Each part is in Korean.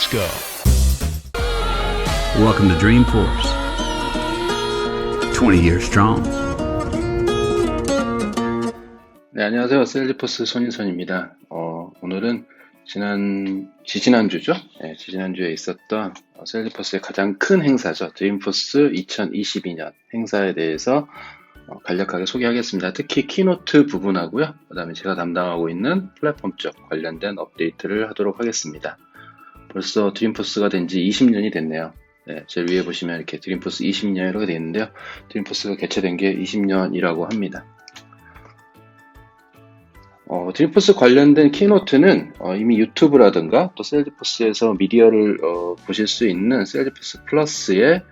Let's go. Welcome to Dreamforce. 20 years strong. 네, 안녕하세요. 셀즈포스 손인선입니다. 오늘은 지지난주죠? 네, 지지난주에 있었던 셀즈포스의 가장 큰 행사죠. 드림포스 2022년 행사에 대해서 간략하게 소개하겠습니다. 특히 키노트 부분하고요. 그 다음에 제가 담당하고 있는 플랫폼 쪽 관련된 업데이트를 하도록 하겠습니다. 벌써 드림포스가 된 지 20년이 됐네요. 네, 제일 위에 보시면 이렇게 드림포스 20년이라고 되어 있는데요. 드림포스가 개최된 게 20년이라고 합니다. 드림포스 관련된 키노트는 이미 유튜브라든가 또 셀즈포스에서 미디어를 보실 수 있는 셀즈포스 플러스에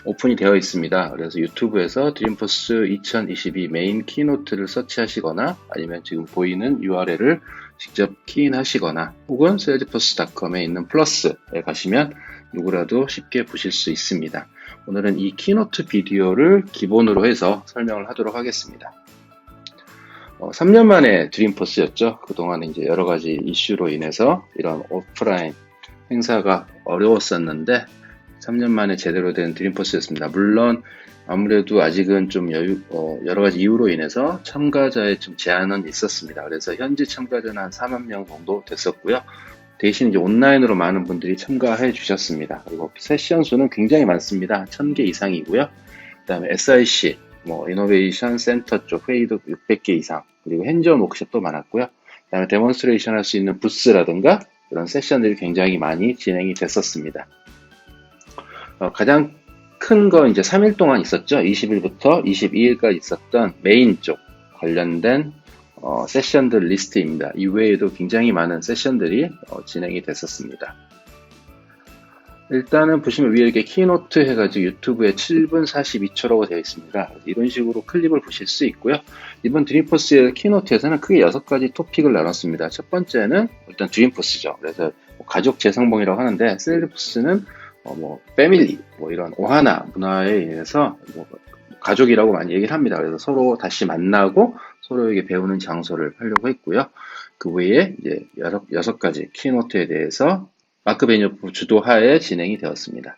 오픈이 되어 있습니다. 그래서 유튜브에서 드림포스 2022 메인 키노트를 서치하시거나 아니면 지금 보이는 URL을 직접 키인하시거나 혹은 셀즈포스.com에 있는 플러스에 가시면 누구라도 쉽게 보실 수 있습니다. 오늘은 이 키노트 비디오를 기본으로 해서 설명을 하도록 하겠습니다. 3년 만에 드림포스였죠. 그동안 이제 여러 가지 이슈로 인해서 이런 오프라인 행사가 어려웠었는데 3년 만에 제대로 된 드림포스였습니다. 물론 아무래도 아직은 좀 여러 가지 이유로 인해서 참가자의 좀 제한은 있었습니다. 그래서 현지 참가자는 한 4만 명 정도 됐었고요. 대신 이제 온라인으로 많은 분들이 참가해 주셨습니다. 그리고 세션 수는 굉장히 많습니다. 1000개 이상이고요. 그 다음에 SIC, 이노베이션 센터 쪽 회의도 600개 이상, 그리고 핸즈온 워크숍도 많았고요. 그 다음에 데몬스트레이션 할 수 있는 부스라든가 그런 세션들이 굉장히 많이 진행이 됐었습니다. 가장 큰 거 이제 3일 동안 있었죠. 20일부터 22일까지 있었던 메인 쪽 관련된 세션들 리스트입니다. 이외에도 굉장히 많은 세션들이 진행이 됐었습니다. 일단은 보시면 위에 이렇게 키노트 해가지고 유튜브에 7분 42초라고 되어 있습니다. 이런 식으로 클립을 보실 수 있고요. 이번 드림포스의 키노트에서는 크게 6가지 토픽을 나눴습니다. 첫 번째는 일단 드림포스죠. 그래서 가족 재상봉이라고 하는데 셀즈포스는 패밀리, 이런 오하나 문화에 의해서 가족이라고 많이 얘기를 합니다. 그래서 서로 다시 만나고 서로에게 배우는 장소를 하려고 했고요. 그 외에 이제 6가지 키노트에 대해서 마크 베니오프 주도하에 진행이 되었습니다.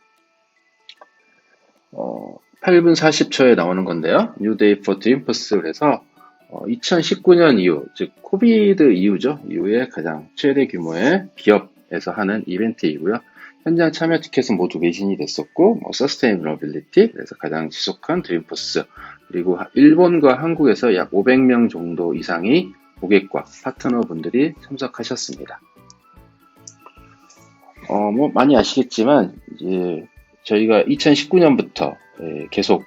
8분 40초에 나오는 건데요. New Day for Dreamforce 그래서 2019년 이후, 즉 코비드 이후죠. 이후에 가장 최대 규모의 기업에서 하는 이벤트이고요. 현장 참여 티켓은 모두 매진이 됐었고, 서스테이너빌리티, 그래서 가장 지속한 드림포스, 그리고 일본과 한국에서 약 500명 정도 이상의 고객과 파트너분들이 참석하셨습니다. 많이 아시겠지만, 이제 저희가 2019년부터 계속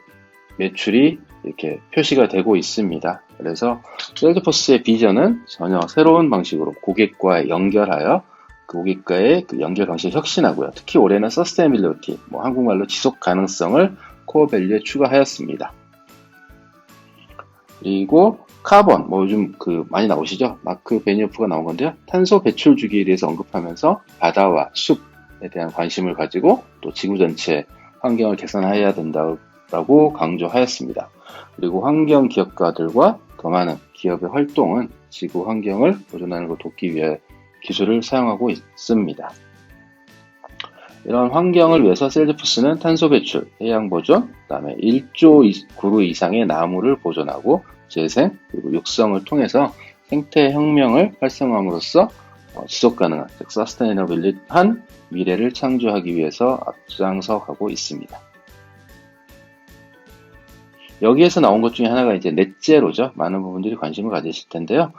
매출이 이렇게 표시가 되고 있습니다. 그래서 셀즈포스의 비전은 전혀 새로운 방식으로 고객과 연결하여 그 고객과의 그 연결 방식을 혁신하고요. 특히 올해는 서스테이너빌리티, 한국말로 지속 가능성을 코어 밸류에 추가하였습니다. 그리고 카본, 요즘 많이 나오시죠? 마크 베니오프가 나온 건데요. 탄소 배출 주기에 대해서 언급하면서 바다와 숲에 대한 관심을 가지고 또 지구 전체 환경을 개선해야 된다고 강조하였습니다. 그리고 환경 기업가들과 더 많은 기업의 활동은 지구 환경을 보존하는 걸 돕기 위해 기술을 사용하고 있습니다. 이런 환경을 위해서 셀즈포스는 탄소 배출, 해양 보존, 그 다음에 1조 그루 이상의 나무를 보존하고 재생, 그리고 육성을 통해서 생태 혁명을 활성화함으로써 지속 가능한, 즉 서스테이너빌리한 미래를 창조하기 위해서 앞장서 가고 있습니다. 여기에서 나온 것 중에 하나가 이제 넷제로죠. 많은 부분들이 관심을 가지실 텐데요.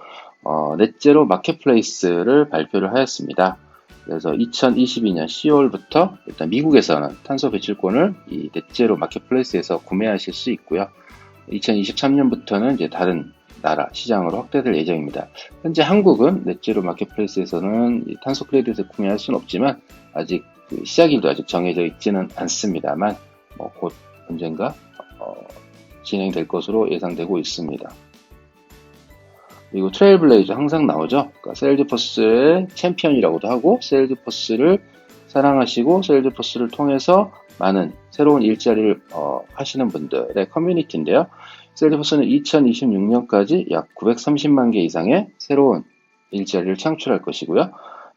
넷제로 마켓플레이스를 발표를 하였습니다. 그래서 2022년 10월부터 일단 미국에서는 탄소 배출권을 이 넷제로 마켓플레이스에서 구매하실 수 있고요. 2023년부터는 이제 다른 나라 시장으로 확대될 예정입니다. 현재 한국은 넷제로 마켓플레이스에서는 탄소 크레딧을 구매할 수는 없지만 아직 시작일도 아직 정해져 있지는 않습니다만 곧 언젠가 진행될 것으로 예상되고 있습니다. 그리고 트레일블레이저 항상 나오죠. 그러니까 셀즈포스의 챔피언이라고도 하고 셀즈포스를 사랑하시고 셀즈포스를 통해서 많은 새로운 일자리를 하시는 분들의 커뮤니티인데요. 셀즈포스는 2026년까지 약 930만 개 이상의 새로운 일자리를 창출할 것이고요.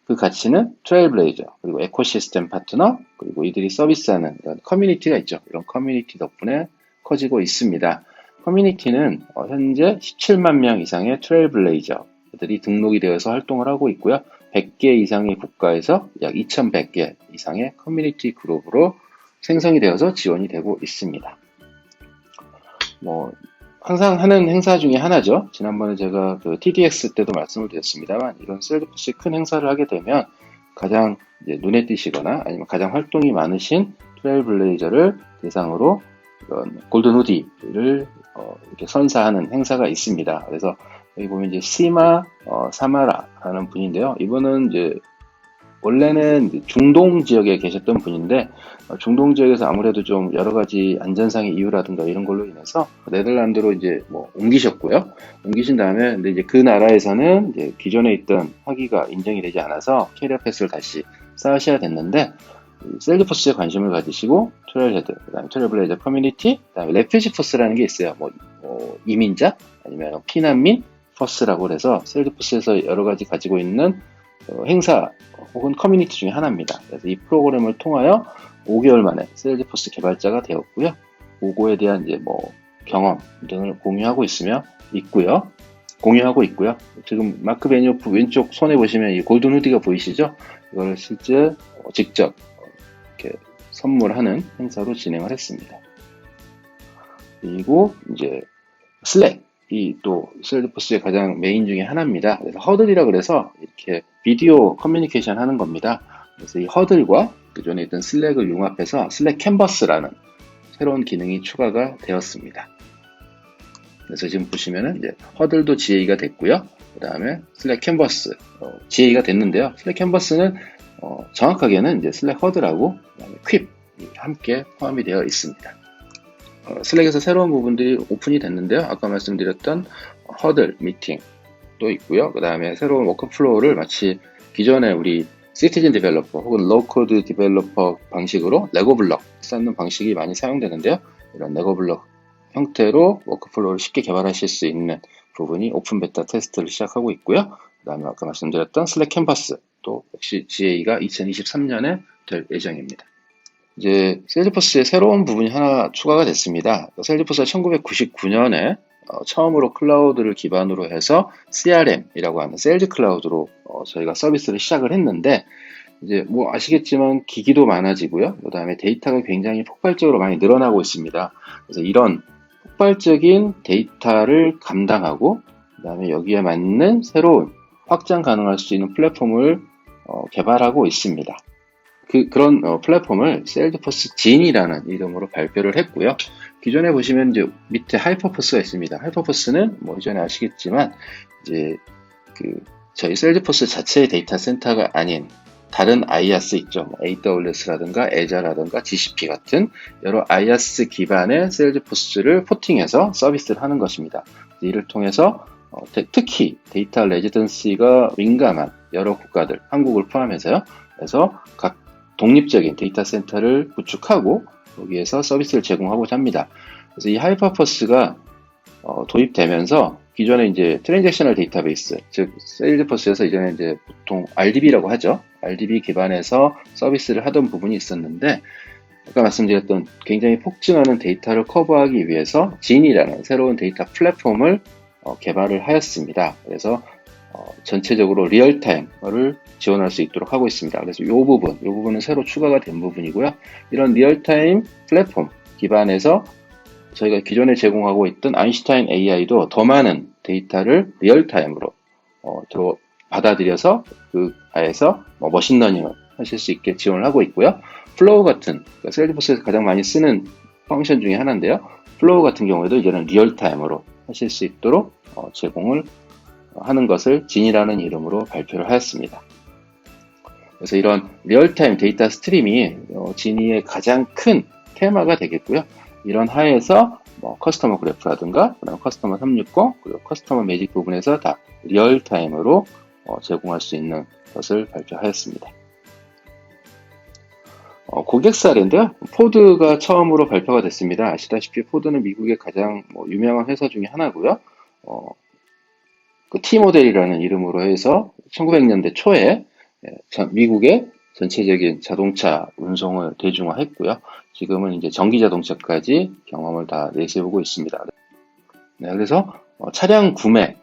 그 가치는 트레일블레이저, 그리고 에코시스템 파트너, 그리고 이들이 서비스하는 이런 커뮤니티가 있죠. 이런 커뮤니티 덕분에 커지고 있습니다. 커뮤니티는 현재 17만 명 이상의 트레일블레이저들이 등록이 되어서 활동을 하고 있고요. 100개 이상의 국가에서 약 2100개 이상의 커뮤니티 그룹으로 생성이 되어서 지원이 되고 있습니다. 항상 하는 행사 중에 하나죠. 지난번에 제가 그 TDX 때도 말씀을 드렸습니다만, 이런 셀드포스의 큰 행사를 하게 되면 가장 이제 눈에 띄시거나 아니면 가장 활동이 많으신 트레일블레이저를 대상으로 이런 골든 후디를 이렇게 선사하는 행사가 있습니다. 그래서 여기 보면 이제 시마 사마라라는 분인데요. 이분은 이제 원래는 중동 지역에 계셨던 분인데, 중동 지역에서 아무래도 좀 여러 가지 안전상의 이유라든가 이런 걸로 인해서 네덜란드로 이제 옮기셨고요. 옮기신 다음에 근데 이제 그 나라에서는 이제 기존에 있던 학위가 인정이 되지 않아서 캐리어 패스를 다시 쌓으셔야 됐는데, 셀드포스에 관심을 가지시고 트레일헤드, 그다음에 트레일블레이저 커뮤니티, 그다음에 레퓨지 포스라는 게 있어요. 이민자 아니면 피난민 포스라고 해서 셀드포스에서 여러 가지 가지고 있는 행사 혹은 커뮤니티 중에 하나입니다. 그래서 이 프로그램을 통하여 5개월 만에 셀즈포스 개발자가 되었고요. 그거에 대한 이제 경험 등을 공유하고 있고요. 지금 마크 베니오프 왼쪽 손에 보시면 이 골든 후디가 보이시죠? 이걸 실제 직접 이렇게 선물하는 행사로 진행을 했습니다. 그리고 이제 슬랙, 이 또 셀드포스의 가장 메인 중에 하나입니다. 그래서 허들이라 그래서 이렇게 비디오 커뮤니케이션 하는 겁니다. 그래서 이 허들과 기존에 있던 슬랙을 융합해서 슬랙 캔버스라는 새로운 기능이 추가가 되었습니다. 그래서 지금 보시면은 이제 허들도 GA가 됐고요. 그 다음에 슬랙 캔버스 GA가 됐는데요. 슬랙 캔버스는 정확하게는 이제 슬랙 허들하고 그다음에 퀵 함께 포함이 되어 있습니다. 슬랙에서 새로운 부분들이 오픈이 됐는데요. 아까 말씀드렸던 허들 미팅도 있고요. 그 다음에 새로운 워크플로우를 마치 기존에 우리 시티즌 디벨로퍼 혹은 로우코드 디벨로퍼 방식으로 레고 블럭 쌓는 방식이 많이 사용되는데요. 이런 레고 블럭 형태로 워크플로우를 쉽게 개발하실 수 있는 부분이 오픈 베타 테스트를 시작하고 있고요. 그 다음에 아까 말씀드렸던 슬랙 캔버스 또 역시 GA가 2023년에 될 예정입니다. 이제 셀즈포스에 새로운 부분이 하나 추가가 됐습니다. 셀즈포스가 1999년에 처음으로 클라우드를 기반으로 해서 CRM이라고 하는 셀즈 클라우드로 저희가 서비스를 시작을 했는데, 이제 아시겠지만 기기도 많아지고요. 그 다음에 데이터가 굉장히 폭발적으로 많이 늘어나고 있습니다. 그래서 이런 폭발적인 데이터를 감당하고 그 다음에 여기에 맞는 새로운 확장 가능할 수 있는 플랫폼을 개발하고 있습니다. 그런 플랫폼을 셀드포스 진이라는 이름으로 발표를 했고요. 기존에 보시면 이제 밑에 하이퍼포스가 있습니다. 하이퍼포스는 이전에 아시겠지만 이제 저희 셀드포스 자체의 데이터 센터가 아닌 다른 IaaS 있죠. AWS라든가 Azure라든가 GCP 같은 여러 IaaS 기반의 셀드포스를 포팅해서 서비스를 하는 것입니다. 이를 통해서 특히 데이터 레지던시가 민감한 여러 국가들, 한국을 포함해서요. 그래서 각 독립적인 데이터 센터를 구축하고 여기에서 서비스를 제공하고자 합니다. 그래서 이 하이퍼포스가 도입되면서 기존에 이제 트랜잭셔널 데이터베이스, 즉 셀즈포스에서 이전에 이제 보통 RDB라고 하죠. RDB 기반에서 서비스를 하던 부분이 있었는데, 아까 말씀드렸던 굉장히 폭증하는 데이터를 커버하기 위해서 진이라는 새로운 데이터 플랫폼을 개발을 하였습니다. 그래서 전체적으로 리얼타임을 지원할 수 있도록 하고 있습니다. 그래서 이 부분은 새로 추가가 된 부분이고요. 이런 리얼타임 플랫폼 기반에서 저희가 기존에 제공하고 있던 아인슈타인 AI도 더 많은 데이터를 리얼타임으로 받아들여서 그 하에서 머신러닝을 하실 수 있게 지원을 하고 있고요. 플로우 같은 셀즈포스에서 가장 많이 쓰는 펑션 중에 하나인데요. 플로우 같은 경우에도 이제는 리얼타임으로 하실 수 있도록 제공을 하는 것을 진이라는 이름으로 발표를 하였습니다. 그래서 이런 리얼타임 데이터 스트림이 진이의 가장 큰 테마가 되겠고요. 이런 하에서 커스터머 그래프라든가 커스터머 360 그리고 커스터머 매직 부분에서 다 리얼타임으로 제공할 수 있는 것을 발표하였습니다. 고객 사례인데요. 포드가 처음으로 발표가 됐습니다. 아시다시피 포드는 미국의 가장 유명한 회사 중에 하나고요. T 모델이라는 이름으로 해서 1900년대 초에 미국의 전체적인 자동차 운송을 대중화했고요. 지금은 이제 전기 자동차까지 경험을 다 내세우고 있습니다. 네, 그래서 차량 구매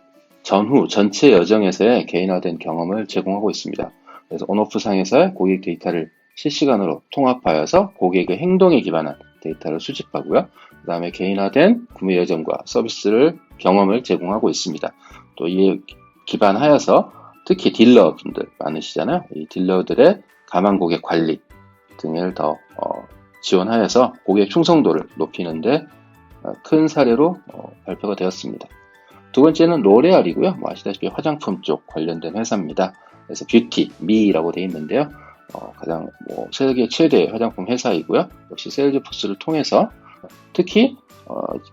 전후 전체 여정에서의 개인화된 경험을 제공하고 있습니다. 그래서 온오프 상에서의 고객 데이터를 실시간으로 통합하여서 고객의 행동에 기반한 데이터를 수집하고요. 그 다음에 개인화된 구매 여정과 서비스를 경험을 제공하고 있습니다. 또 이에 기반하여서 특히 딜러분들 많으시잖아요. 이 딜러들의 가망 고객 관리 등을 더 지원하여서 고객 충성도를 높이는데 큰 사례로 발표가 되었습니다. 두 번째는 로레알이고요. 아시다시피 화장품 쪽 관련된 회사입니다. 그래서 뷰티, 미라고 되어 있는데요. 가장 세계 최대 화장품 회사이고요. 역시 세일즈포스를 통해서 특히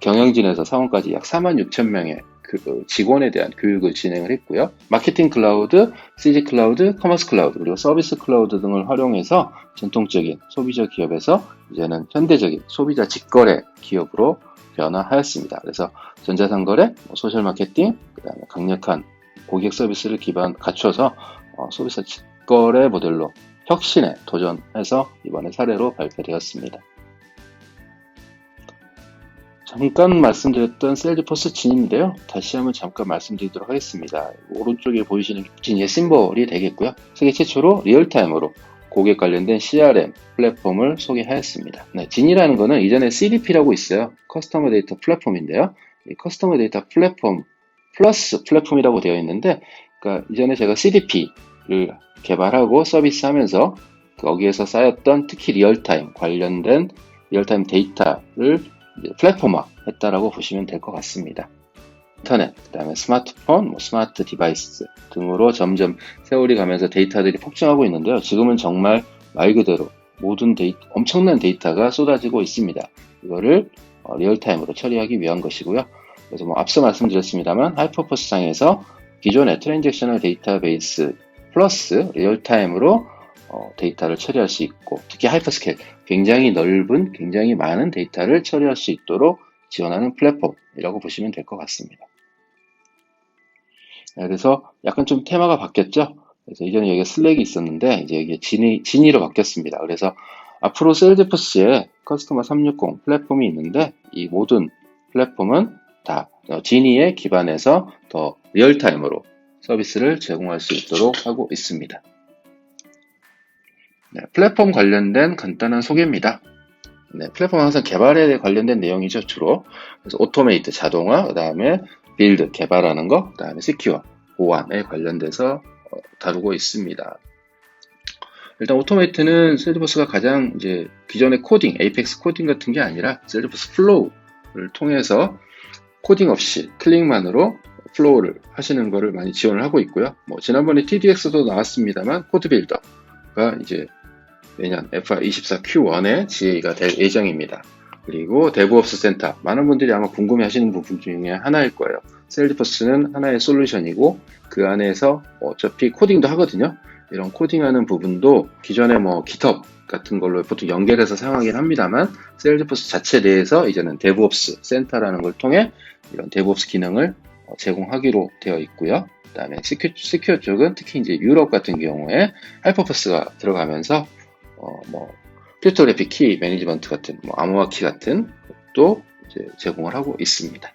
경영진에서 사원까지 약 46,000명의 그 직원에 대한 교육을 진행을 했고요. 마케팅 클라우드, CG 클라우드, 커머스 클라우드, 그리고 서비스 클라우드 등을 활용해서 전통적인 소비자 기업에서 이제는 현대적인 소비자 직거래 기업으로 변화하였습니다. 그래서 전자상거래, 소셜 마케팅, 그다음에 강력한 고객 서비스를 갖춰서 소비자 직거래 모델로 혁신에 도전해서 이번에 사례로 발표되었습니다. 잠깐 말씀드렸던 세일즈포스 진인데요. 다시 한번 잠깐 말씀드리도록 하겠습니다. 오른쪽에 보이시는 진의 심볼이 되겠고요. 세계 최초로 리얼타임으로 고객 관련된 CRM 플랫폼을 소개하였습니다. 네, 진이라는 거는 이전에 CDP라고 있어요. 커스터머 데이터 플랫폼인데요. 이 커스터머 데이터 플랫폼 플러스 플랫폼이라고 되어 있는데, 그러니까 이전에 제가 CDP를 개발하고 서비스하면서 거기에서 쌓였던 특히 리얼타임 관련된 리얼타임 데이터를 플랫폼화 했다라고 보시면 될 것 같습니다. 인터넷, 그 다음에 스마트폰, 스마트 디바이스 등으로 점점 세월이 가면서 데이터들이 폭증하고 있는데요. 지금은 정말 말 그대로 모든 엄청난 데이터가 쏟아지고 있습니다. 이거를 리얼타임으로 처리하기 위한 것이고요. 그래서 앞서 말씀드렸습니다만 하이퍼퍼스 상에서 기존의 트랜잭셔널 데이터베이스 플러스 리얼타임으로 데이터를 처리할 수 있고, 특히 하이퍼스케일, 굉장히 넓은, 굉장히 많은 데이터를 처리할 수 있도록 지원하는 플랫폼이라고 보시면 될 것 같습니다. 그래서 약간 좀 테마가 바뀌었죠? 그래서 이전에 여기가 슬랙이 있었는데, 이제 여기 진이로 바뀌었습니다. 그래서 앞으로 세일즈포스에 커스터머 360 플랫폼이 있는데, 이 모든 플랫폼은 다 지니에 기반해서 더 리얼타임으로 서비스를 제공할 수 있도록 하고 있습니다. 네, 플랫폼 관련된 간단한 소개입니다. 네, 플랫폼은 항상 개발에 관련된 내용이죠, 주로. 그래서 오토메이트, 자동화, 그 다음에 빌드, 개발하는 거, 그 다음에 시큐어, 보안에 관련돼서 다루고 있습니다. 일단 오토메이트는 세일즈포스가 가장 이제 기존의 코딩, 에이펙스 코딩 같은 게 아니라 세일즈포스 플로우를 통해서 코딩 없이 클릭만으로 플로우를 하시는 거를 많이 지원을 하고 있고요. 지난번에 TDX도 나왔습니다만 코드 빌더가 이제 내년 FR24Q1에 GA가 될 예정입니다. 그리고 데브옵스 센터, 많은 분들이 아마 궁금해 하시는 부분 중에 하나일 거예요. 세일즈포스는 하나의 솔루션이고 그 안에서 어차피 코딩도 하거든요. 이런 코딩하는 부분도 기존에 GitHub 같은 걸로 보통 연결해서 사용하긴 합니다만, 세일즈포스 자체 내에서 이제는 데브옵스 센터라는 걸 통해 이런 데브옵스 기능을 제공하기로 되어 있고요. 그 다음에 시큐어 쪽은 특히 이제 유럽 같은 경우에 하이퍼퍼스가 들어가면서 크립토그래픽 키 매니지먼트 같은 암호화 키 같은 것도 이제 제공을 하고 있습니다.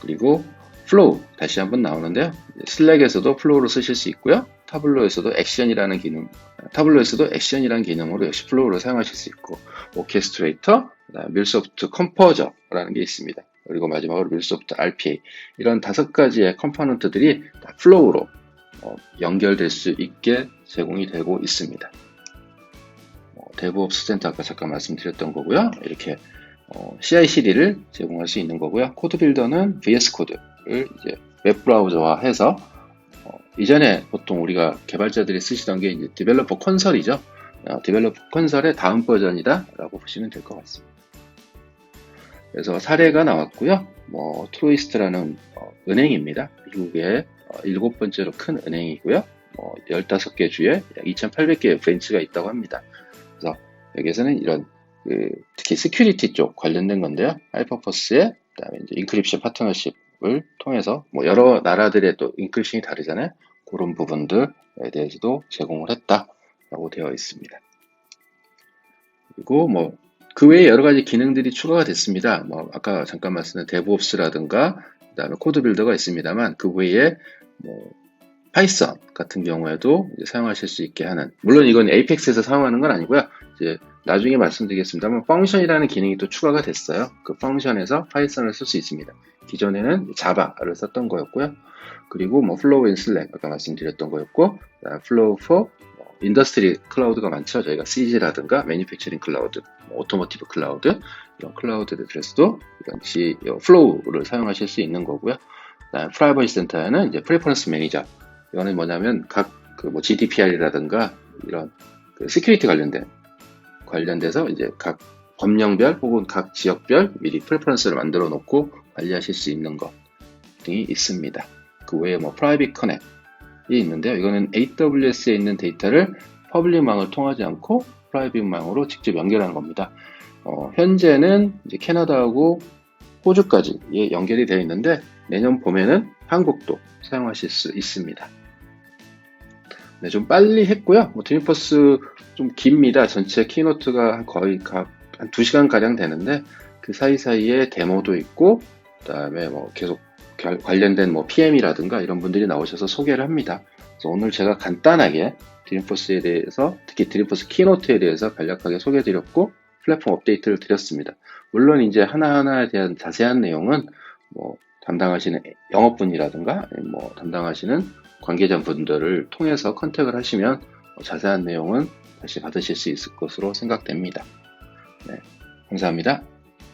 그리고 플로우 다시 한번 나오는데요. 슬랙에서도 플로우로 쓰실 수 있고요. 타블로에서도 액션이라는 기능으로 역시 플로우를 사용하실 수 있고, 오케스트레이터, 밀소프트 컴포저라는 게 있습니다. 그리고 마지막으로 밀소프트 RPA, 이런 5가지의 컴포넌트들이 다 플로우로 연결될 수 있게 제공이 되고 있습니다. 데브옵스 센터 아까 잠깐 말씀드렸던 거고요. 이렇게 CI/CD를 제공할 수 있는 거고요. 코드 빌더는 VS 코드를 이제 웹 브라우저화해서 이전에 보통 우리가 개발자들이 쓰시던 게 이제 디벨로퍼 컨설이죠. 디벨로퍼 컨설의 다음 버전이다라고 보시면 될 것 같습니다. 그래서 사례가 나왔고요. 트로이스트라는 은행입니다. 미국의 7번째로 큰 은행이고요. 15개 주에 약 2,800개의 브랜치가 있다고 합니다. 그래서 여기에서는 이런 특히 시큐리티 쪽 관련된 건데요. 하이퍼퍼스의 그다음에 이제 인크립션 파트너십을 통해서 여러 나라들의 또 인크립션이 다르잖아요. 그런 부분들에 대해서도 제공을 했다라고 되어 있습니다. 그리고 뭐 그 외에 여러 가지 기능들이 추가가 됐습니다. 뭐 아까 잠깐 말씀드린 데브옵스라든가 그다음에 코드 빌더가 있습니다만 그 외에 뭐 파이썬 같은 경우에도 이제 사용하실 수 있게 하는, 물론 이건 에이펙스에서 사용하는 건 아니고요. 이제 나중에 말씀드리겠습니다만 펑션이라는 기능이 또 추가가 됐어요. 그 펑션에서 파이썬을 쓸 수 있습니다. 기존에는 자바를 썼던 거였고요. 그리고 뭐 플로우 인 슬랙 아까 말씀드렸던 거였고, 플로우 포 인더스트리 클라우드가 많죠. 저희가 CG라든가 매니팩처링 클라우드, 오토모티브 클라우드, 이런 클라우드들에서도 이런 플로우를 사용하실 수 있는 거고요. 프라이버시 센터에는 이제 프레퍼런스 매니저, 이거는 뭐냐면 각 뭐 GDPR이라든가 이런 그 시큐리티 관련돼서 이제 각 법령별 혹은 각 지역별 미리 프레퍼런스를 만들어 놓고 관리하실 수 있는 것 등이 있습니다. 그 외에 뭐 프라이빗 커넥이 있는데요. 이거는 AWS에 있는 데이터를 퍼블릭망을 통하지 않고 프라이빗망으로 직접 연결하는 겁니다. 현재는 이제 캐나다하고 호주까지 연결이 되어 있는데 내년 봄에는 한국도 사용하실 수 있습니다. 네, 좀 빨리 했고요. 드림포스 좀 깁니다. 전체 키노트가 거의 한 2시간 가량 되는데 그 사이사이에 데모도 있고, 그다음에 뭐 계속 관련된 뭐 PM이라든가 이런 분들이 나오셔서 소개를 합니다. 그래서 오늘 제가 간단하게 드림포스에 대해서, 특히 드림포스 키노트에 대해서 간략하게 소개해드렸고 플랫폼 업데이트를 드렸습니다. 물론 이제 하나하나에 대한 자세한 내용은 뭐 담당하시는 영업분이라든가 뭐 담당하시는 관계자분들을 통해서 컨택을 하시면 자세한 내용은 다시 받으실 수 있을 것으로 생각됩니다. 네, 감사합니다.